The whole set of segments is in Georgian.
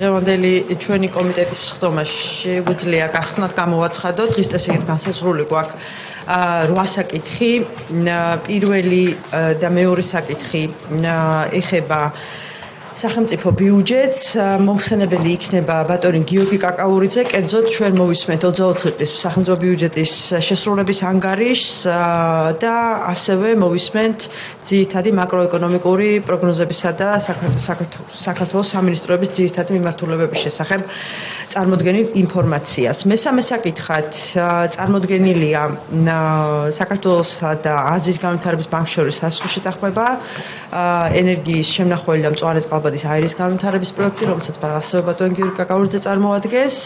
დღევანდელი ჩვენი კომიტეტის სხდომა შეგვიძლია გახსნათ გამოვაცხადოთ. დღის წესით განსაზღვრული გვაქვს 8 საკითხი. პირველი და მეორე საკითხი ეხება სახელმწიფო ბიუჯეტს. მოხსენებელი იქნება ბატონი გიორგი კაკაურიძე. კერძოდ ჩვენ მოვისმენთ 24 წლის სახელმწიფო ბიუჯეტის შესრულების ანგარიშს და ასევე მოვისმენთ ძირითადი მაკროეკონომიკური პროგნოზებისა და საქართველოს სამინისტროების ძირითადი მიმართულებების შესახებ წარმოდგენილ ინფორმაციას. მესამე საკითხად წარმოდგენილია საქართველოსა და აზიის განვითარების ბანკს შორის სასხლო შეთანხმება ენერგიის შემნახველი და მწვანე წყალბადის აირის განვითარების პროექტი, რომელსაც ასევე ბატონი გიორგი კაკაურიძე წარმოადგენს.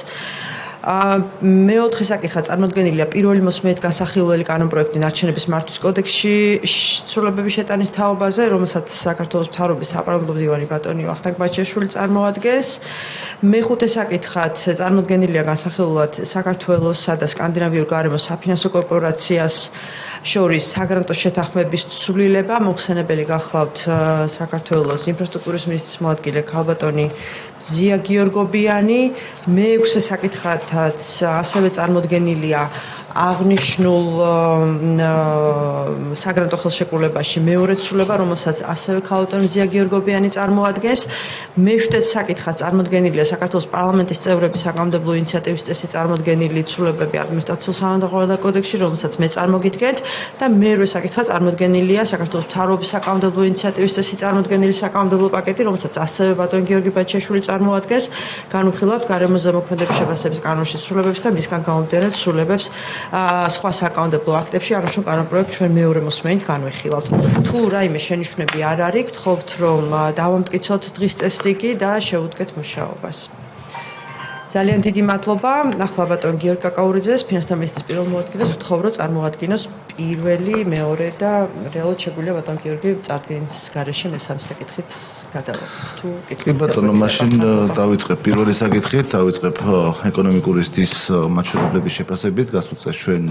მეოთხე საკითხად წარმოდგენილია პირველი მოსმენით განსახილველი კანონპროექტი ნარჩენების მართვის კოდექსში ცვლილებების შეტანის თაობაზე, რომელსაც საქართველოს მთავრობის საპარლამენტო მდივანი ბატონი ვახტანგ ბაჩიაშვილი წარმოადგენს. მეხუთე საკითხად წარმოდგენილია განსახილველად საქართველოსა და სკანდინავიურ გარემოს საფინანსო კორპორაციას შორის საგრანტო შეთანხმების ცვლილება. მოხსენებელი გახლავთ საქართველოს ინფრასტრუქტურის მინისტრის მოადგილე ქალბატონი ზია გიორგობიანი. მეექვსე საკითხათაც ასევე წარმოდგენილია აღნიშნულ საგრანტო ხელშეკრულებაში მეორე ცვლილება, რომელსაც ასევე ქალბატონი ზია გიორგობიანი წარმოადგენს. მეშვიდე საკითხად წარმოდგენილია საქართველოს პარლამენტის წევრების საკანონმდებლო ინიციატივის წესი წარმოდგენილი ცვლილებები ადმინისტრაციულ-სამართალდამოვანებელ კოდექსში, რომელსაც მე წარმოგიდგენთ და მერვე საკითხად წარმოდგენილია საქართველოს მთავრობის საკანონმდებლო ინიციატივის წესი წარმოდგენილი საკანონმდებლო პაკეტი, რომელსაც ასევე ბატონი გიორგი ბაჩიაშვილი წარმოადგენს. განვიხილავთ გარემოს ზემოქმედების შეფასების კანონში ცვლილებებს და მისგან გამომდინარე ცვლილებებს სხვა საკანონმდებლო აქტებში. აღნიშნულ კანონპროექტს ჩვენ მეორე მოსმენით განვიხილავთ. თუ რაიმე შენიშვნები არ არის, გთხოვთ რომ დავამტკიცოთ დღის წესრიგი და შევუდგეთ მუშაობას. ძალიან დიდი მადლობა. ახლა ბატონ გიორგი კაკაურიძეს, ფინანსთა მინისტრის პირველ მოადგილეს ვთხოვ, რომ წარმოადგინოს პირველი, მეორე და რეალურად შეგვიძლია ბატონ გიორგი წარდგენის გარეშე მესამე საკითხით გადავიდეთ. თუ კი ბატონო, მაშინ დავიწყებ პირველი საკითხით, დავიწყებ ეკონომიკური ზრდის მაჩვენებლების შეფასებით. გასულ წელს ჩვენ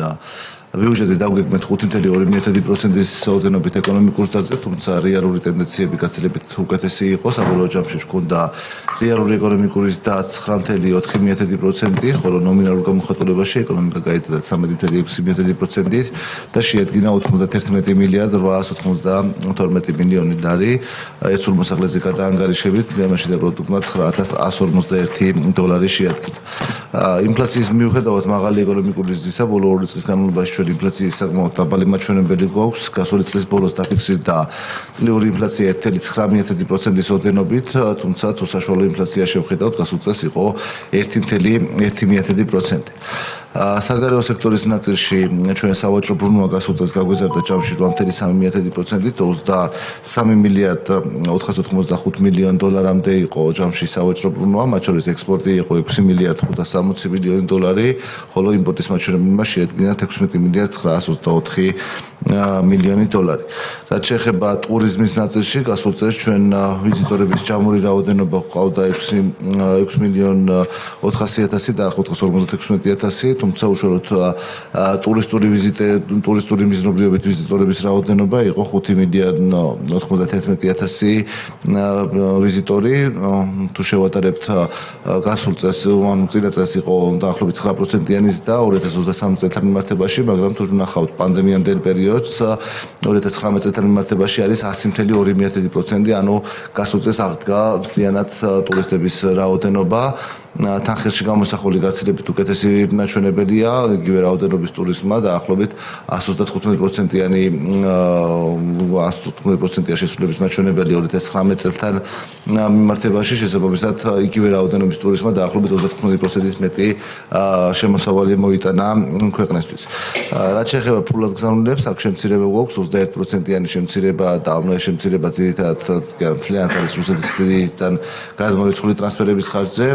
ბიუჯეტი დავგეგმეთ 5.2%-ის ოდენობით ეკონომიკურ ზრდაზე, თუმცა რეალური ტენდენციები გაცილებით უკეთესი იყო. საბოლოო ჯამში გვქონდა რეალური ეკონომიკური ზრდა 9.4%, ხოლო ნომინალურ გამოხატულებაში ეკონომიკა გაიზარდა 13.6%-ით და შეადგინა 91 მილიარდ 892 მილიონი ლარი. ეცურ მოსახლეზე გადაანგარიშებით მაშინ და პროდუქტმა 9.151 დოლარი შეადგინა. ინფლაციის მიუხედავად მაღალი ეკონომიკური ზრდისა, ბოლო 2 წლის განმავლობაში ჩვენ ინფლაციის საკმაოდ დაბალი მაჩვენებელი გვაქვს. გასული წლის ბოლოს დაფიქსირდა წლიური ინფლაცია 1.9%-ის ოდენობით, თუმცა თუ საშუალო ინფლაცია შევხედავთ, გასულ წელს იყო 1.1%. საგარეო სექტორის ნაწილში ჩვენ სავაჭრო ბრუნვა გასულ წელს გაგვეზარდა ჯამში 8.3%-ით, 23 მილიარდ 495 მილიონ დოლარამდე იყო ჯამში სავაჭრო ბრუნვა, მათ შორის ექსპორტი იყო 6 მილიარდ 560 მილიონი დოლარი, ხოლო იმპორტის მაჩვენებელმა შეადგინა 16 მილიარდ 924 მილიონი დოლარი. რაც შეეხება ტურიზმის ნაწილში, გასულ წელს ჩვენ ვიზიტორების ჯამური რაოდენობა გვყავდა 6 მილიონ 400.000 და ახლო 56.000, თუმცა უშუალოდ ტურისტული მიზნობრიობით ვიზიტორების რაოდენობა იყო 5 მილიარდ 91.000 ვიზიტორი. თუ შევატარებთ გასულ წელს, ანუ წინა წელს იყო დაახლოებით 9%-იანი ზრდა 2023 წელთან მიმართებაში, მაგრამ თუ ვნახავთ პანდემიამდელ პერიოდს, 2019 წელთან მიმართებაში არის 100.2%, ანუ გასულ წელს აღდგა მთლიანად ტურისტების რაოდენობა. თანხილში გამოსახული გაცილებით უკეთესი მაჩვენებელია, იგივე რაოდენობის ტურიზმმა დაახლოებით 135%-იანი 115%-ია შესრულების მაჩვენებელი 2019 წელთან მიმართებაში, შესაბამისად იგივე რაოდენობის ტურიზმმა დაახლოებით 30%-ით მეტი შემოსავალი მოიტანა ქვეყნისთვის. რაც შეეხება ფულადგზავნილებს, აქ შემცირება გვაქვს 21%-იანი შემცირება და ამ შემცირება ძირითადად მთლიანად არის რუსეთისგან გადმოიწყული ტრანსფერების ხარჯზე.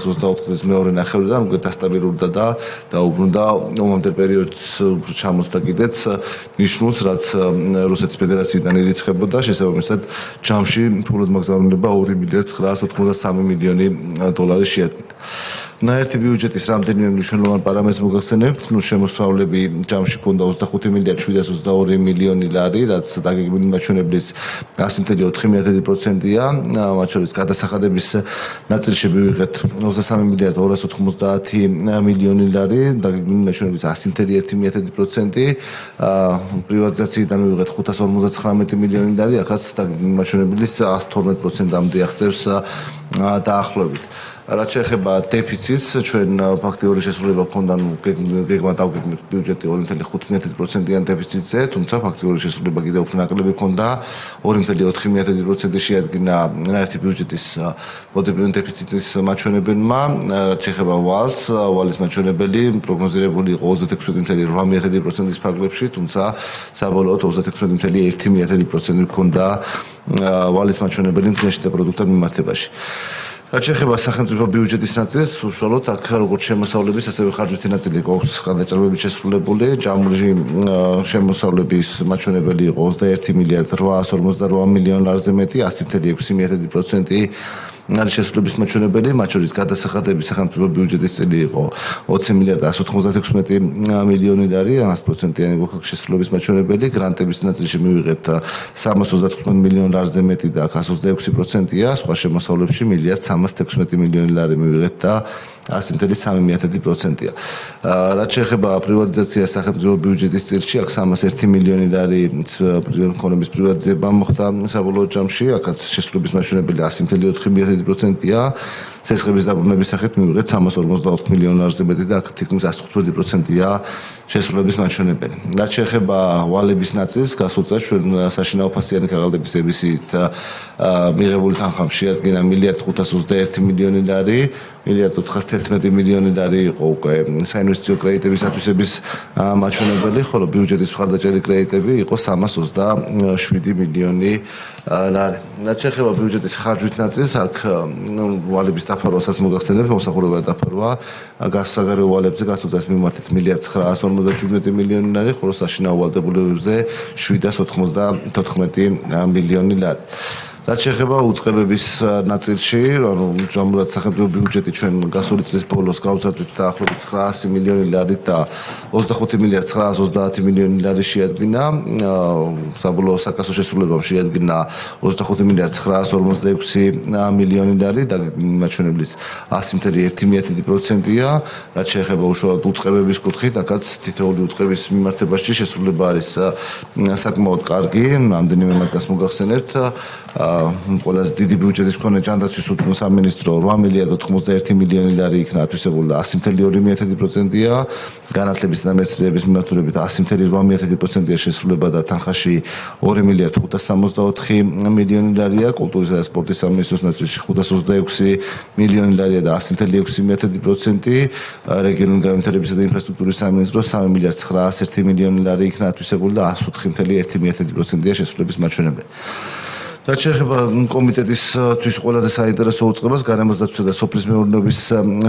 2024 წლის მეორე ნახევრიდან უკვე დასტაბილურდა და დაუბრუნდა ომამდელ პერიოდს ჩამოსდა კიდეც ნიშნულს, რაც რუსეთის ფედერაციიდან ირიცხებოდა. შესაბამისად, ჯამში ფულადმაგზავნილება 2 მილიარდ 993 მილიონი დოლარი შეადგინა. ერთი ბიუჯეტის რამდენიმე მნიშვნელოვანი პარამეტრს მოგახსენებთ. შემოსავლები ჯამში ქონდა 25 მილიარდ 722 მილიონი ლარი, რაც დაგეგმილი მაჩვენებლის 100.4%-ია. მათ შორის გადასახადების ნაწილში მივიღეთ 23 მილიარდ 290 მილიონი ლარი, დაგეგმილი მაჩვენებლის 100.1%. პრივატიზაციიდან მივიღეთ 559 მილიონი ლარი, აქაც დაგეგმილი მაჩვენებლის 112%-ამდე აღწევს დაახლოებით. რაც შეეხება დეფიციტს, ჩვენ ფაქტიური შესრულება გქონდა, გეგმა დავგეგმეთ ბიუჯეტი 2.5%-იან დეფიციტზე, თუმცა ფაქტიური შესრულება კიდევ უფრო ნაკლები გქონდა, 2.4% შეადგინა ერთი ბიუჯეტის მოდებიანი დეფიციტის მაჩვენებელმა. რაც შეეხება ვალის მაჩვენებელი პროგნოზირებული იყო 36.8%-ის ფარგლებში, თუმცა საბოლოოდ 36.1% გქონდა ვალის მაჩვენებელი მთლიანში და პროდუქტთან მიმართებაში. რაც შეეხება სახელმწიფო ბიუჯეტის ნაწილს, უშუალოდ აქ როგორც შემოსავლების, ასევე ხარჯვითი ნაწილი გვაქვს გადაჭრილებით შესრულებული. ჯამური შემოსავლების მაჩვენებელი იყო 21 მილიარდ 858 მილიონ ლარზე მეტი, 100.6%. არის შესრულების მაჩვენებელი, მათ შორის გადასახადების სახელმწიფო ბიუჯეტის წილი იყო 20 მილიარდ 196 მილიონი ლარი, 100%-იანი გვაქვს შესრულების მაჩვენებელი, გრანტების ნაწილში მივიღეთ 335 მილიონ ლარზე მეტი და 126%-ია, სხვა შემოსავლებში მილიარდ 316 მილიონი ლარი მივიღეთ და 100.3%-ია. რაც შეეხება პრივატიზაციას სახელმწიფო ბიუჯეტის წილში, აქ 301 მილიონი ლარი ქონების პრივატიზება მოხდა საბოლოო ჯამში, აქაც შესრულების მაჩვენებელი 100.4%-ია. სესხების დაბრუნების სახით მივიღეთ 354 მილიონ ლარზე მეტი და აქ თითქმის 115%-ია შესრულების მაჩვენებელი. რაც შეეხება ვალების ნაწილს, გასულ წელს ჩვენ საშინაო ფასიანი ქაღალდების ემისიით მიღებული თანხამ შეადგინა მილიარდ 521 მილიონი ლარი, მილიარდ 411 მილიონი ლარი იყო უკვე საინვესტიციო კრედიტების ათვისების მაჩვენებელი, ხოლო ბიუჯეტის მხარდაჭერილი კრედიტები იყო 327 მილიონი ლარი. რაც შეეხება ბიუჯეტის ხარჯვით ნაწილს, აქ ვალების დაფარვასაც მოგახსენებთ, მომსახურება დაფარვა გასაგარეო ვალებზე გასულ წელს მიმართეთ მილიარდ 957 მილიონი ლარი, ხოლო საშინაო ვალდებულებებზე 794 მილიონი ლარი. რაც შეეხება უწყებების ნაწილში, ანუ ჯამურად სახელმწიფო ბიუჯეტი ჩვენ გასული წლის ბოლოს გავზარდით დაახლოებით 900 მილიონი ლარით და 25 მილიარდ 930 მილიონი ლარი შეადგინა. საბოლოო საკასო შესრულებამ შეადგინა 25 მილიარდ 946 მილიონი ლარი და მაჩვენებლის 100.1%-ია. რაც შეეხება უშუალოდ უწყებების კუთხით, აქაც თითოეული უწყების მიმართებაში შესრულება არის საკმაოდ კარგი, რამდენიმე მაგას მოგახსენებთ. ყველაზე დიდი ბიუჯეტის მქონე ჯანდაცვის სამინისტრო 8 მილიარდ 91 მილიონი ლარი იქნა ათვისებული და 100.2%-ია. განათლების და მეცნიერების მიმართულებით 100.8%-ია შესრულება და თანხაში 2 მილიარდ 564 მილიონი ლარია. კულტურისა და სპორტის სამინისტროს ნაწილში 526 მილიონი ლარია და 100.6%. რეგიონული განვითარებისა და ინფრასტრუქტურის სამინისტროს 3 მილიარდ 901 მილიონი ლარი იქნა ათვისებული და 104.1%-ია შესრულების მაჩვენებელი. რაც შეეხება კომიტეტისთვის ყველაზე საინტერესო უწყებას, გარემოს დაცვისა და სოფლის მეურნეობის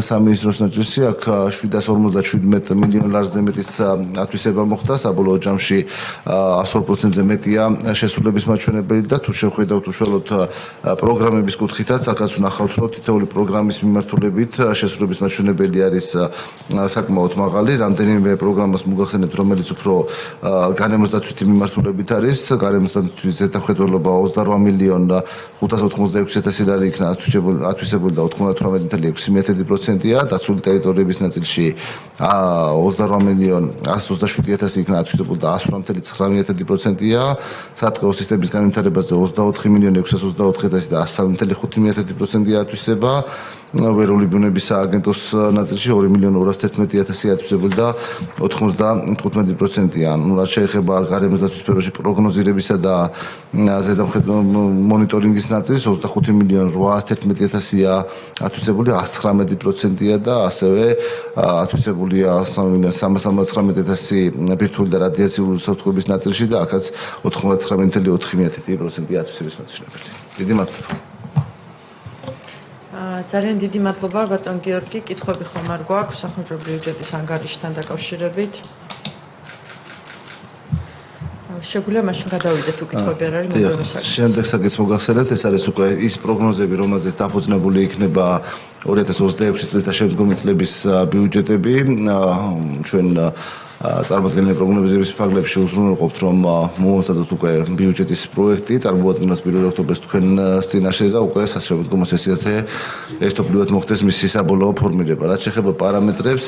სამინისტროს ნაწილში, აქ 757 მილიონ ლარზე მეტის ათვისება მოხდა, საბოლოო ჯამში 100%-ზე მეტია შესრულების მაჩვენებელი და თუ შევხედავთ უშუალოდ პროგრამების კუთხითაც, აქაც ვნახავთ, რომ თითოეული პროგრამის მიმართულებით შესრულების მაჩვენებელი არის საკმაოდ მაღალი. რამდენიმე პროგრამას მოგახსენებთ, რომელიც უფრო გარემოს დაცვითი მიმართულებით არის, გარემოს დაცვის ზედამხედველობა 28 მილიონ 586,000 ლარი იქნა ათვისებული და 98.6%-ია, დაცული ტერიტორიების ნაწილში 28 მილიონ 127,000 იქნა ათვისებული და 108.9%-ია, სატყეო სისტემის განვითარებაზე 24 მილიონ 624,000 და 103.5%-ია ათვისება. ვერული ბუნების სააგენტოს ნაწილში 2 მილიონ 211,000 ათვისებული და 95%-ია. რაც შეეხება გარემოს დაცვის სფეროში პროგნოზირებისა და მონიტორინგის ნაწილს 25 მილიონ 811,000-ია ათვისებული 119%-ია და ასევე ათვისებულია 319,000 ბირთვული და რადიაციული უსაფრთხოების ნაწილში და აქაც 99.4%-ია ათვისების მაჩვენებელი. დიდი მადლობა. ძალიან დიდი მადლობა ბატონ გიორგი, კითხვები ხომ არ გვაქვს სახელმწიფო ბიუჯეტის ანგარიშთან დაკავშირებით? შეგვიძლია მაშინ გადავიდეთ უკითხვები არ არის მომდევნო საკითხს. შემდეგ საკითხს მოგახსენებთ, ეს არის უკვე ის პროგნოზები, რომელზეც დაფუძნებული იქნება 2026 წლის და შემდგომი წლების ბიუჯეტები. ჩვენ წარმოადგენელი პროგნოზების ფარგლებში უზრუნველყოფთ, რომ მოუწოდოთ უკვე ბიუჯეტის პროექტი, წარმოადგინოთ 1 ოქტომბერს თქვენ წინაშე და უკვე სასამართლო სესიაზე ერთობლივად მოხდეს მისი საბოლოო ფორმირება. რაც შეეხება პარამეტრებს,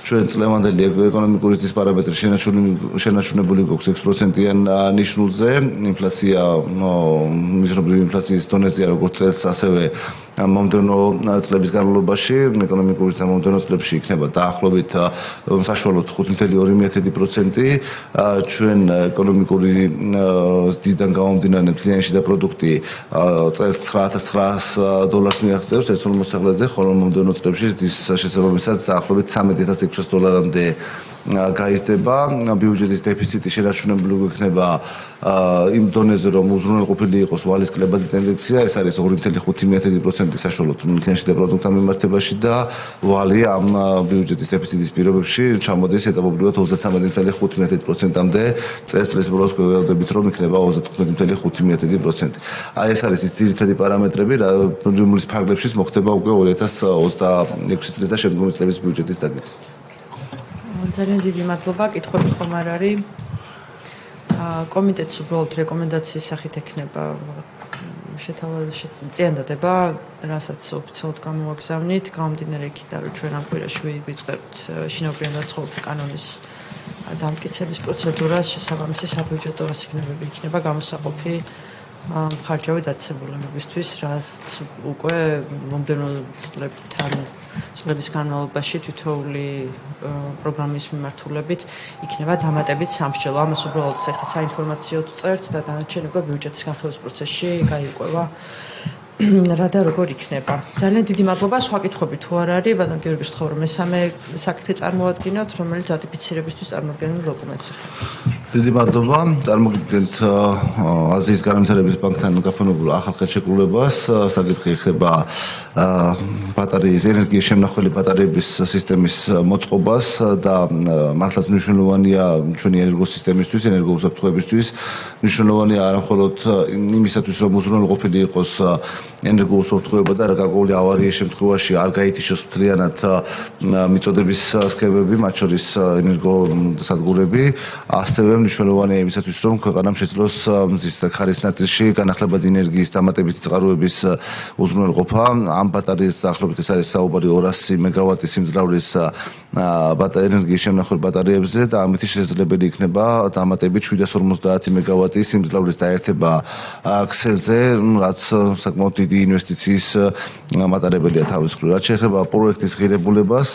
ჩვენ წლევანდელი ეკონომიკური ზრდის პარამეტრი შენარჩუნებული გვაქვს 6%-იან ნიშნულზე, ინფლაცია მიზნობრივი ინფლაციის დონეზეა როგორც წელს, ასევე მომდევნო წლების განმავლობაში ეკონომიკური ზრდა მომდევნო წლებში იქნება დაახლოებით საშუალოდ 5.2%. ჩვენ ეკონომიკური ზრდიდან გამომდინარე მთლიანი შიდა პროდუქტი წელს $9,900 მიაღწევს ერთულ მოსახლეზე, ხოლო მომდევნო წლებში ზრდის შესაბამისად დაახლოებით $3,600-მდე გაიზრდება. ბიუჯეტის დეფიციტი შენარჩუნებული იქნება იმ დონეზე, რომ უზრუნველყოფილი იყოს ვალის კლებადი ტენდენცია, ეს არის 2.5% საშუალოდ მთლიანი შიდა პროდუქტთან მიმართებაში და ვალი ამ ბიუჯეტის დეფიციტის პირობებში ჩამოდის ეტაპობრივად 33.5%-მდე. წელს ბოლოს გვევადებით, რომ იქნება 35.5%. აი ეს არის ის ძირითადი პარამეტრები, რომლის ფარგლებში მოხდება უკვე 2026 წლის და შემდგომი წლების ბიუჯეტის დაგეგმა. ძალიან დიდი მადლობა, კითხვები ხომ არ არის. კომიტეტს უბრალოდ რეკომენდაციის სახით ექნება წიანდადება, რასაც ოფიციალურად გამოვაგზავნით, გამომდინარე იქიდან, რომ ჩვენ ამ კვირაში ვიწყებთ შინაურიანი განწყობილთა კანონის დამტკიცების პროცედურას, შესაბამისი საბიუჯეტო ასიგნებები იქნება გამოსაყოფი მხარჯავი დაწესებულებებისთვის, რაც უკვე მომდევნო წლების განმავლობაში თითოეული პროგრამის მიმართულებით იქნება დამატებით სამსჯელო. ამას უბრალოდ ახლა საინფორმაციოდ წერთ და დანარჩენი უკვე ბიუჯეტის განხილვის პროცესში გაიყვება რა და როგორ იქნება. ძალიან დიდი მადლობა. სხვა კითხვები თუ არ არის, ბატონ გიორგის ვთხოვ, რომ მესამე საკითხი წარმოვადგინოთ, რომელიც რატიფიცირებისთვის წარმოადგენელი დოკუმენტს ეხება. დიდი მადლობა. წარმოგიდგენთ აზიის განვითარების ბანკთან გაფორმებულ ახალ ხელშეკრულებას. საკითხი ეხება ბატარეის ენერგიის შემნახველი ბატარეების სისტემის მოწყობას და მართლაც მნიშვნელოვანია ჩვენი ენერგოსისტემისთვის, ენერგოუსაფრთხოებისთვის. მნიშვნელოვანია არა მხოლოდ იმისათვის, რომ უზრუნველყოფილი იყოს ენერგოუსაფრთხოება და გარკვეული ავარიის შემთხვევაში არ გაითიშოს მთლიანად მიწოდების სქემები, მათ შორის ენერგოსადგურები, ასევე მნიშვნელოვანია იმისათვის, რომ ქვეყანამ შეძლოს მზის და ქარის ნაწილში განახლებადი ენერგიის დამატებითი წყაროების უზრუნველყოფა. ამ ბატარეის დაახლოებით ეს არის საუბარი 200 მეგავატის სიმძლავრის ენერგიის შემნახველ ბატარეებზე და ამით შესაძლებელი იქნება დამატებით 750 მეგავატის სიმძლავრის დაერთება ქსელზე, რაც საკმაოდ დიდი ინვესტიციის მატარებელია თავის მხრივ. რაც შეეხება პროექტის ღირებულებას,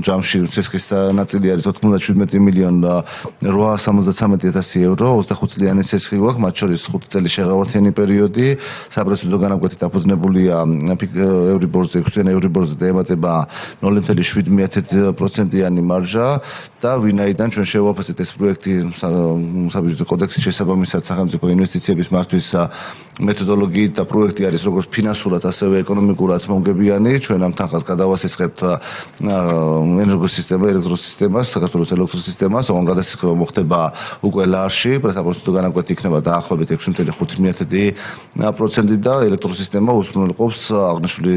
ჯამში ცესხის ნაწილი არის 97,873,000 евро, 25 წლიანი ცესხი გვაქვს, მათ შორის 5 წელი შეღავათიანი პერიოდი, საპროცედურო განაკვეთი დაფუძნებულია ევრიბორზე, 6-იან ევრიბორზე და ემატება 0.7%-იანი მარჟა და ვინაიდან ჩვენ შევაფასეთ ეს პროექტი საბიუჯეტო კოდექსის შესაბამისად სახელმწიფო ინვესტიციების მართვის მეთოდოლოგიით და პროექტი არის როგორც ფინანსურად, ასევე ეკონომიკურად მომგებიანი. ჩვენ ამ თანხას გადავასესხებთ ენერგოსისტემა, ელექტროსისტემას, საქართველოს ელექტროსისტემას, ოღონდ გადასახება მოხდება უკვე ლარში, საპროცედურო განაკვეთი იქნება დაახლოებით 6.5% და ელექტროსისტემა უზრუნველყოფს აღნიშნული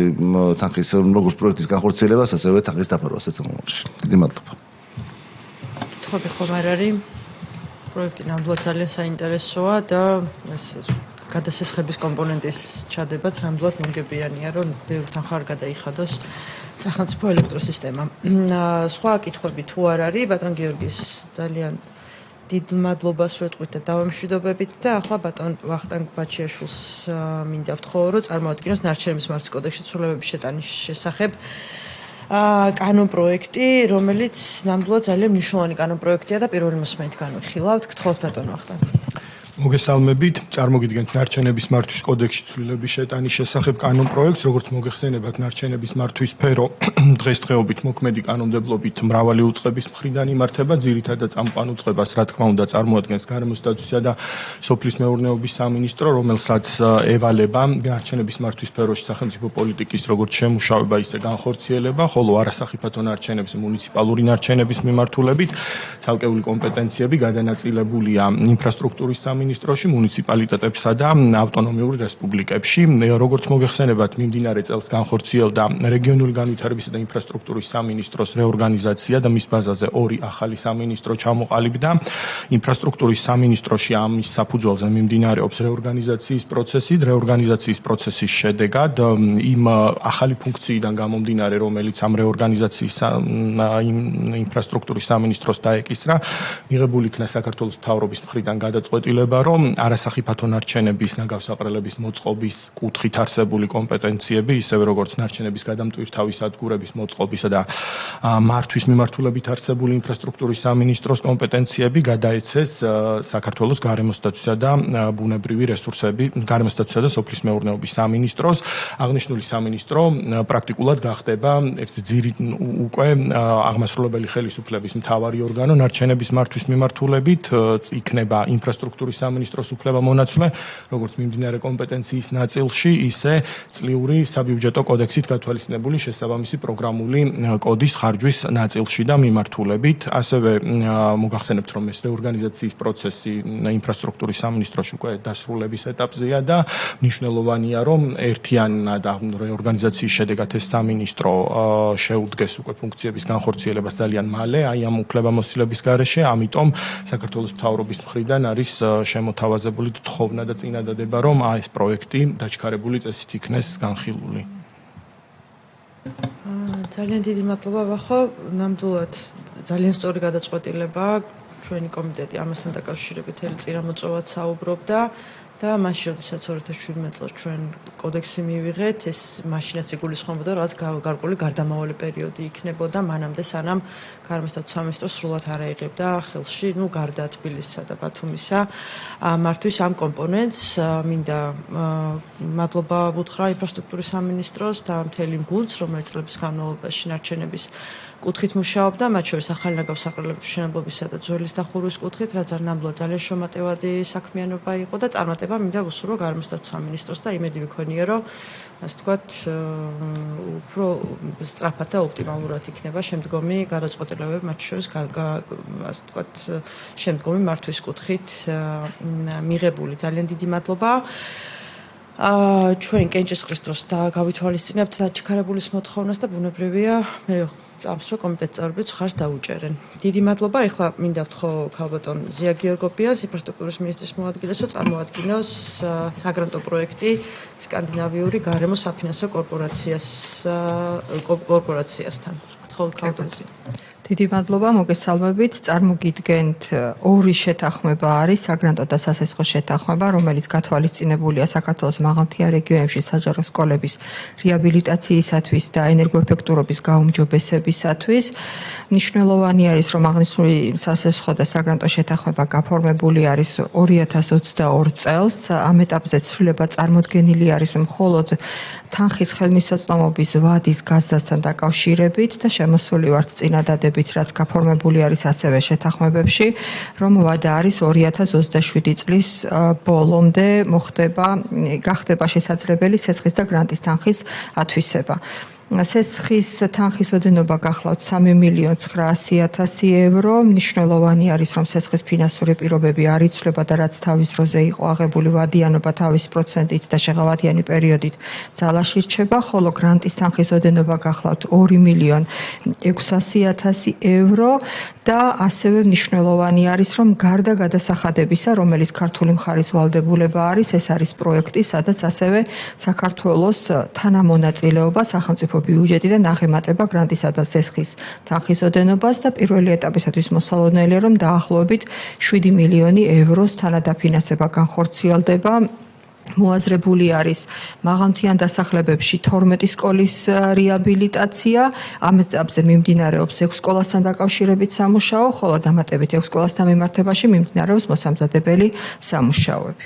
თანხის როგორც პროექტის განხორციელებას, ასევე თანხის დაფარვას ეცემოში. დიდი მადლობა. კითხვები ხომ არ არის? პროექტი ნამდვილად ძალიან საინტერესოა და ეს გადასესხების კომპონენტის ჩადებაც ნამდვილად მომგებიანია, რომ ბევრი თანხა არ გადაიხადოს სახელმწიფო ელექტროსისტემა. სხვა კითხვები თუ არ არის, ბატონ გიორგის ძალიან დიდ მადლობას ვეთყვით და დავამშვიდობებით და ახლა ბატონ ვახტანგ ბაჩიაშვილს მინდა ვთხოვო, რომ წარმოადგინოს ნარჩენების მართვის კოდექსში ცვლილებების შეტანის შესახებ კანონპროექტი, რომელიც ნამდვილად ძალიან მნიშვნელოვანი კანონპროექტია და პირველი მოსმენით განვიხილავთ. გთხოვთ ბატონ ვახტანგ. მოგესალმებით, წარმოგიდგენთ ნარჩენების მართვის კოდექსში ცვლილების შეტანის შესახებ კანონპროექტს, როგორც მოგეხსენებათ, ნარჩენების მართვის სფერო დღესდღეობით მოქმედი კანონმდებლობით მრავალი უწყების მხრიდან იმართება, ძირითადად წამყვან უწყებას, რა თქმა უნდა, წარმოადგენს გარემოს სტატუსისა და სოფლის მეურნეობის სამინისტრო, რომელსაც ევალება ნარჩენების მართვის სფეროში სახელმწიფო პოლიტიკის როგორც შემუშავება, ისე განხორციელება, ხოლო არასახიფათო ნარჩენების, მუნიციპალური ნარჩენების მიმართულებით ცალკეული კომპეტენციები გადანაწილებულია ინფრასტრუქტურის სამინისტროში, მუნიციპალიტეტებსა და ავტონომიურ რესპუბლიკებში. როგორც მოგეხსენებათ, მიმდინარე წელს განხორციელდა რეგიონული განვითარებისა და ინფრასტრუქტურის სამინისტროს რეორგანიზაცია და მის ბაზაზე ორი ახალი სამინისტრო ჩამოყალიბდა. ინფრასტრუქტურის სამინისტროში ამის საფუძველზე მიმდინარეობს რეორგანიზაციის პროცესი. რეორგანიზაციის პროცესის შედეგად იმ ახალი ფუნქციიდან გამომდინარე, რომელიც ამ რეორგანიზაციის ინფრასტრუქტურის სამინისტროს დაეკისრა, მიღებული იქნა საქართველოს მთავრობის მხრიდან გადაწყვეტილება, რომ არასახიფათო ნარჩენების ნაგავსაყრელების მოწყობის კუთხით არსებული კომპეტენციები, ისევე როგორც ნარჩენების გადამტვირთავის სადგურების მოწყობისა და მართვის მიმართულებით არსებული ინფრასტრუქტურის სამინისტროს კომპეტენციები გადაეცეს საქართველოს გარემოს სტატუსისა და ბუნებრივი რესურსები, გარემოს სტატუსისა და სოფლის მეურნეობის სამინისტროს. აღნიშნული სამინისტრო პრაქტიკულად გახდება უკვე აღმასრულებელი ხელისუფლების მთავარი ორგანო ნარჩენების მართვის მიმართულებით, იქნება ინფრასტრუქტურის სამინისტროს უფლება-მონაცვლე, როგორც მიმდინარე კომპეტენციის ნაწილში, ისე წლიური საბიუჯეტო კოდექსით გათვალისწინებული შესაბამისი პროგრამული კოდის ხარჯვის ნაწილში და მიმართულებით. ასევე მოგახსენებთ, რომ ეს რეორგანიზაციის პროცესი ინფრასტრუქტურის სამინისტროში უკვე დასრულების ეტაპზეა და მნიშვნელოვანია, რომ ერთიანად რეორგანიზაციის შედეგად ეს სამინისტრო შეუდგეს უკვე ფუნქციების განხორციელებას ძალიან მალე, აი ამ უფლებამოსილების გარეშე, ამიტომ საქართველოს მთავრობის მხრიდან არის შემოთავაზებული თხოვნა და წინადადება, რომ ეს პროექტი დაჩქარებული წესით იქნეს განხილული. ძალიან დიდი მადლობა, ვახო. ნამდვილად ძალიან სწორი გადაწყვეტილება. ჩვენი კომიტეტი ამასთან დაკავშირებით წინა მოწვევად საუბრობდა და მაშინ, როდესაც 2017 წელს ჩვენ კოდექსი მივიღეთ, ეს მაშინაც იგულისხმებოდა, რაც გარკვეული გარდამავალი პერიოდი იქნებოდა მანამდე, სანამ გარემოს სტატუსის სამინისტრო სრულად არ აიღებდა ხელში, გარდა თბილისისა და ბათუმისა, მართვის ამ კომპონენტს. მინდა მადლობა ვუთხრა ინფრასტრუქტურის სამინისტროს და მთელი გუნდს, რომელიც წლების განმავლობაში ნარჩენების კუთხით მუშაობდა, მათ შორის ახალი ნაგავსაყრელების მშენებლობისა და ძვლის დახურვის კუთხით, რაც ნამდვილად ძალიან შრომატევადი საქმიანობა იყო და წარმატება მინდა ვუსურვო გარემოს სტატუსის სამინისტროს და იმედი ვიქონია, რომ ასე ვთქვათ, უფრო სწრაფად და ოპტიმალურად იქნება შემდგომი გადაწყვეტილებები, მათ შორის ასე ვთქვათ, შემდგომი მართვის კუთხით მიღებული. ძალიან დიდი მადლობა. ჩვენ კენჭისყრის დროს გავითვალისწინებთ დაჩქარებულის მოთხოვნას და ბუნებრივია, მე წამს რომ კომიტეტის წევრები ხარს დაუჭერენ. დიდი მადლობა. ეხლა მინდა ვთხოვ ქალბატონ ზია გიორგოპიანს, ინფრასტრუქტურის მინისტრის მოადგილეს, რომ წარმოადგინოს საგრანტო პროექტი სკანდინავიური გარემოს საფინანსო კორპორაციასთან. გთხოვთ ქალბატონ ზია. დიდი მადლობა, მოგესალმებით. წარმოგიდგენთ ორი შეთანხმება არის, საგრანტო და სასესხო შეთანხმება, რომელიც გათვალისწინებულია საქართველოს მაღალმთიან რეგიონებში საჯარო სკოლების რეაბილიტაციისათვის და ენერგოეფექტურობის გაუმჯობესებისათვის. მნიშვნელოვანი არის, რომ აღნიშნული სასესხო და საგრანტო შეთანხმება გაფორმებული არის 2022 წელს. ამ ეტაპზე ცვლილება წარმოდგენილი არის მხოლოდ თანხის ხელმისაწვდომობის ვადის გაზრდასთან დაკავშირებით და შემოსული ვართ წინადადებით, რაც გაფორმებული არის ასევე შეთანხმებებში, რომ ვადა არის 2027 წლის ბოლომდე გახდება შესაძლებელი სესხის და გრანტის თანხის ათვისება. სესხის თანხის ოდენობა გახლავთ 3.900.000 евро. მნიშვნელოვანი არის, რომ სესხის ფინანსური პირობები არ იცვლება და რაც თავის დროზე იყო აღებული ვადიანობა თავის პროცენტით და შეღავათიანი პერიოდით ძალაში რჩება, ხოლო გრანტის თანხის ოდენობა გახლავთ 2.600.000 евро და ასევე მნიშვნელოვანი არის, რომ გარდა გადასახადებისა, რომელიც ქართული მხარის ვალდებულება არის, ეს არის პროექტი, სადაც ასევე საქართველოს თანამონაწილეობა სახელმწიფო ბიუჯეტიდან აღემატება გრანტისა და სესხის თანხის ოდენობას და პირველი ეტაპისათვის მოსალოდნელია, რომ დაახლოებით 7 მილიონი ევროს თანადაფინანსება განხორციელდება მოაზრებული არის მაღალმთიან დასახლებებში 12 სკოლის რეაბილიტაცია. ამ ეტაპზე მიმდინარეობს 6 სკოლასთან დაკავშირებით სამუშაო, ხოლო დამატებით 6 სკოლასთან მიმართებაში მიმდინარეობს მოსამზადებელი სამუშაოები.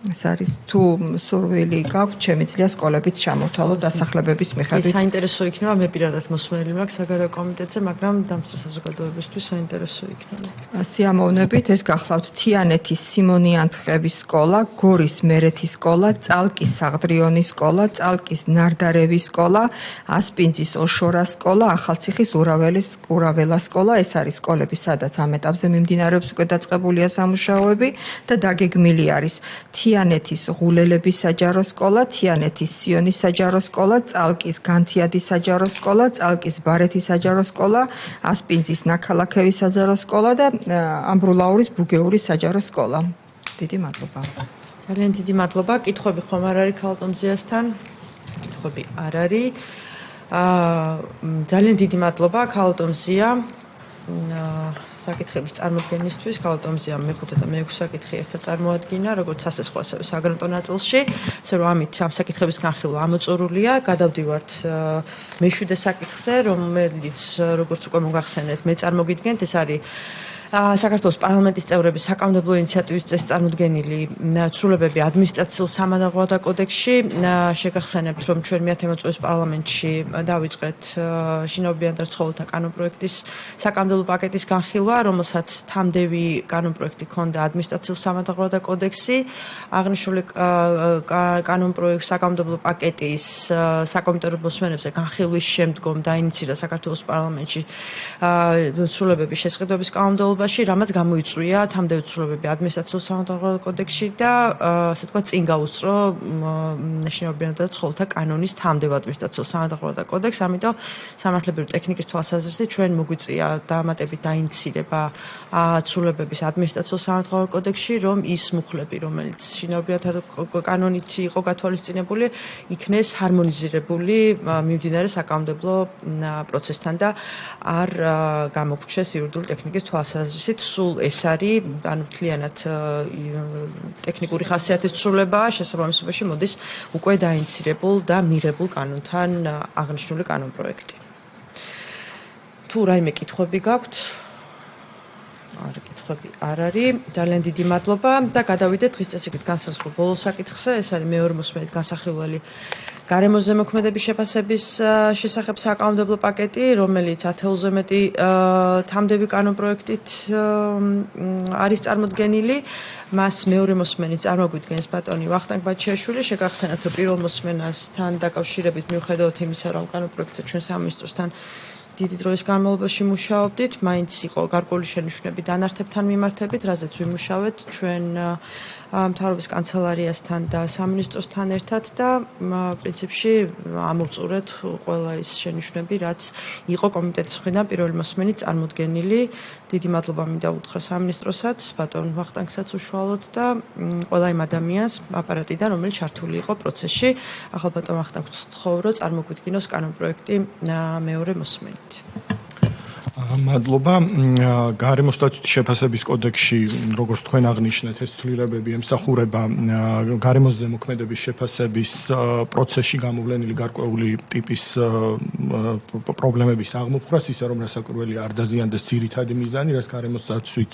ეს არის თუ სურვილი გაქვთ, შემიძლია სკოლებიც ჩამოვთვალოთ დასახლებების მიხედვით. საინტერესო იქნება, მე პირადად მოსმენელი მაქვს საგარეო კომიტეტზე, მაგრამ დამცრე საზოგადოებისთვის საინტერესო იქნება. სიამოვნებით ეს გახლავთ თიანეთის სიმონიანთყევის სკოლა, გორის მერეთის სკოლა, წალკის საღდრიონის სკოლა, წალკის ნარდარევის სკოლა, ასპინძის ოშორას სკოლა, ახალციხის ურაველას სკოლა. ეს არის სკოლები, სადაც ამ ეტაპზე მიმდინარეობს უკვე დაწყებულია სამუშაოები და დაგეგმილი არის თიანეთის ღულელების საჯარო სკოლა, თიანეთის სიონის საჯარო სკოლა, წალკის განთიადის საჯარო სკოლა, წალკის ბარეთის საჯარო სკოლა, ასპინძის ნაქალაქევის საჯარო სკოლა და ამბრულაურის ბუგეურის საჯარო სკოლა. დიდი მადლობა. ძალიან დიდი მადლობა. კითხვები ხომ არ არის ქალტომზიასთან? კითხვები არ არის. ძალიან დიდი მადლობა ქალტომზია. საკითხების წარმოდგენისთვის ქალტომზია მეხუთე და მეექვსე საკითხი ერთად წარმოადგინა, როგორც სასესხო ასევე საგრანტო ნაწილში. ასე რომ ამით ამ საკითხების განხილვა ამოწურულია. გადავდივართ მეშვიდე საკითხზე, რომელიც როგორც უკვე მოგახსენეთ, მე წარმოგიდგენთ, ეს არის საქართველოს პარლამენტის წევრების საკანონმდებლო ინიციატივის წესით წარმოდგენილი ცვლილებები ადმინისტრაციულ სამადაღვადა კოდექსში. შეგახსენებთ, რომ ჩვენ მე-10 წლის პარლამენტში დავიწყეთ შინაობიან და ცხოველთა კანონპროექტის საკანონმდებლო პაკეტის განხილვა, რომელსაც თამდევი კანონპროექტი ჰქონდა ადმინისტრაციულ სამადაღვადა კოდექსი. აღნიშნული კანონპროექტის საკანონმდებლო პაკეტის საკომიტეტო მოსმენებზე განხილვის შემდგომ დაინიცირა საქართველოს პარლამენტში ცვლილებების შესყიდვების კანონმდებლობა, რამაც გამოიწვია თამდევი ცვლილებები ადმინისტრაციულ სამადაღვადა კოდექსში და ასე თქვა წინ გაუსწრო შინაობიან და ცხოველთა კანონის თამდევ ადმინისტრაციულ სამადაღვადა კოდექსს. ამიტომ სამართლებრივი ტექნიკის თვალსაზრისით ჩვენ მოგვიწია დამატებით დაინიცირება ცვლილებების ადმინისტრაციულ სამადაღვადა კოდექსში, რომ ის მუხლები, რომელიც შინაობიანთა კანონით იყო გათვალისწინებული, იქნეს ჰარმონიზირებული მიმდინარე საკანონმდებლო პროცესთან და არ გამოგვჩეს იურიდიული ტექნიკის თვალსაზრისით. სულ ეს არის, ანუ მთლიანად ტექნიკური ხასიათის ცვლილება, შესაბამისობაში მოდის უკვე დაინიცირებულ და მიღებულ კანონთან აღნიშნული კანონპროექტი. თუ რაიმე კითხვები გაქვთ? კითხვები არ არის. ძალიან დიდი მადლობა და გადავიდეთ დღის წესრიგით განსაზღვრულ ბოლო საკითხზე. ეს არის მეორე მოსმენით განსახილველი გარემოს ზემოქმედების შეფასების შესახებ საკანონმდებლო პაკეტი, რომელიც 10-ზე მეტი თამდევი კანონპროექტით არის წარმოდგენილი. მას მეორე მოსმენით წარმოგვიდგენს ბატონი ვახტანგ ბაჩიაშვილი. შეგახსენებთ, რომ პირველ მოსმენასთან დაკავშირებით მიუხედავად იმისა, რომ კანონპროექტზე ჩვენ სამინისტროსთან დიდი დროის განმავლობაში მუშაობდით, მაინც იყო გარკვეული შენიშვნები დანართებთან მიმართებით, რაზეც ვიმუშავეთ ჩვენ მთავრობის კანცელარიასთან და სამინისტროსთან ერთად და პრინციპში ამოვწურეთ ყველა ის შენიშვნები, რაც იყო კომიტეტის მხრიდან პირველი მოსმენით წარმოდგენილი. დიდი მადლობა მინდა უთხრა სამინისტროსაც, ბატონ ვახტანგსაც უშუალოდ და ყველა იმ ადამიანს აპარატიდან, რომელიც ჩართული იყო პროცესში. ახლა ბატონ ვახტანგს ვთხოვ, რომ წარმოგვიდგინოს კანონპროექტი მეორე მოსმენით. მადლობა. გარემოს დაცვის შეფასების კოდექსში, როგორც თქვენ აღნიშნეთ, ეს ცვლილებები ემსახურება გარემოს ზემოქმედების შეფასების პროცესში გამოვლენილი გარკვეული ტიპის პრობლემების აღმოფხვრას, ისე რომ რასაკვირველია არ დაზიანდეს ძირითადი მიზანი, რაც გარემოს დაცვით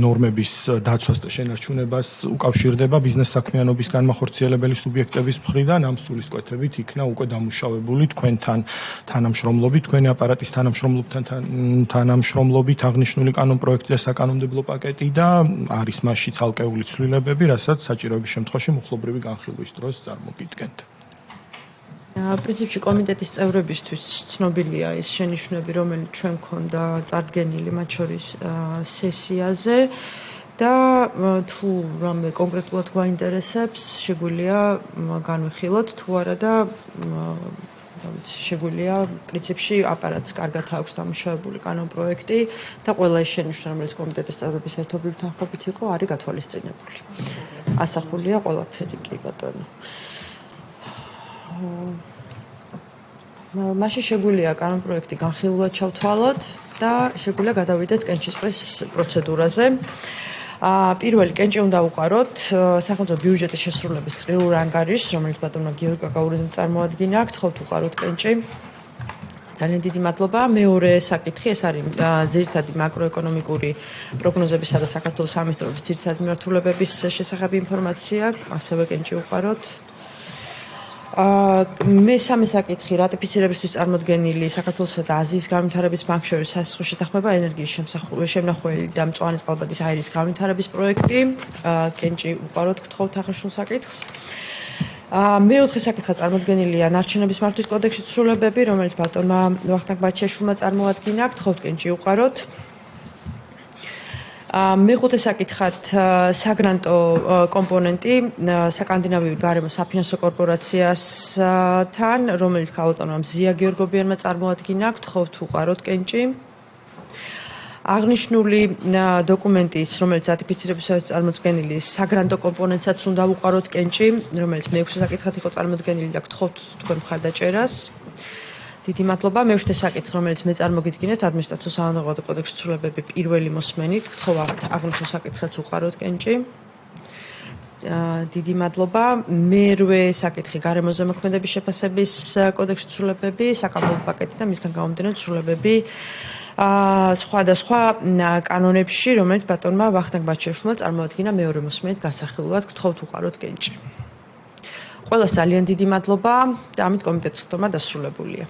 ნორმების დაცვას და შენარჩუნებას უკავშირდება ბიზნეს საქმიანობის განმახორციელებელი სუბიექტების მხრიდან. ამ სულისკვეთებით იქნა უკვე დამუშავებული თქვენთან თანამშრომლობით, თქვენი აპარატის თანამშრომლობთან თანამშრომლობით აღნიშნული კანონპროექტი და საკანონმდებლო პაკეტი და არის მასში ცალკეული ცვლილებები, რასაც საჭიროების შემთხვევაში მუხლობრივი განხილვის დროს წარმოგიდგენთ. პრინციპში კომიტეტის წევრებისთვის ცნობილია ის შენიშვნები, რომელიც ჩვენ გქონდა წარდგენილი მათ შორის სესიაზე და თუ რამე კონკრეტულად გვაინტერესებს, შეგვიძლია განვიხილოთ თუ არა და შეგვიძლია პრინციპში აპარატს კარგად აქვს დამუშავებული კანონპროექტი და ყველა ის შენიშვნა, რომელიც კომიტეტის წევრების ერთობლივ თანხმობით იყო, არის გათვალისწინებული. ასახულია ყველაფერი კი ბატონო. მაშინ შეგვიძლია კანონპროექტი განხილულად ჩავთვალოთ და შეგვიძლია გადავიდეთ კენჭისყრის პროცედურაზე. პირველი კენჭი უნდა უყაროთ სახელმწიფო ბიუჯეტის შესრულების წრიულ ანგარიშს, რომელიც ბატონმა გიორგი კაკაურიძემ წარმოადგინა. გთხოვთ უყაროთ კენჭი. ძალიან დიდი მადლობა. მეორე საკითხი, ეს არის ძირითადი მაკროეკონომიკური პროგნოზებისა და საქართველოს სამინისტროს ძირითადი მიმართულებების შესახებ ინფორმაცია, ასევე კენჭი უყაროთ. მესამე საკითხი, რატიფიცირებისთვის წარმოდგენილი საქართველოსა და აზიის განვითარების ბანკს შორის სასახლის შეთანხმება ენერგიის შემნახველი და მწვანე წყალბადის აირის განვითარების პროექტი. კენჭი უყაროთ, გთხოვთ აღნიშნულ საკითხს. მეოთხე საკითხი წარმოდგენილია ნარჩენების მართვის კოდექსის ცვლილებები, რომელიც ბატონმა ვახტანგ ბაჩაშვილმა წარმოადგინა. გთხოვთ კენჭი უყაროთ. მეხუთე საკითხად საგრანტო კომპონენტი საკანდინავიური გარემო საფინანსო კორპორაციასთან, რომელიც ქალბატონმა ზია გიორგობიანმა წარმოადგინა. გთხოვთ უყაროთ კენჭი. აღნიშნული დოკუმენტის, რომელიც რატიფიცირებისას წარმოდგენილი საგრანტო კომპონენტსაც უნდა უყაროთ კენჭი, რომელიც მეექვსე საკითხად იყო წარმოდგენილი და გთხოვთ თქვენ მხარდაჭერას. დიდი მადლობა. მეშვიდე საკითხი, რომელიც მე წარმოგიდგინეთ, ადმინისტრაციულ-სამართლებრივი კოდექსის ცვლილებები პირველი მოსმენით. გთხოვთ აღნიშნულ საკითხსაც უყაროთ კენჭი. დიდი მადლობა. მერვე საკითხი, გარემოზე მოქმედების შეფასების კოდექსის ცვლილებები, საკანონმდებლო პაკეტი და მისგან გამომდინარე ცვლილებები სხვადასხვა კანონებში, რომელიც ბატონმა ვახტანგ ბაჩაშვილმა წარმოადგინა მეორე მოსმენით გასახილულად. გთხოვთ უყაროთ კენჭი. ყველას ძალიან დიდი მადლობა და ამით კომიტეტის ხდომა დასრულებულია.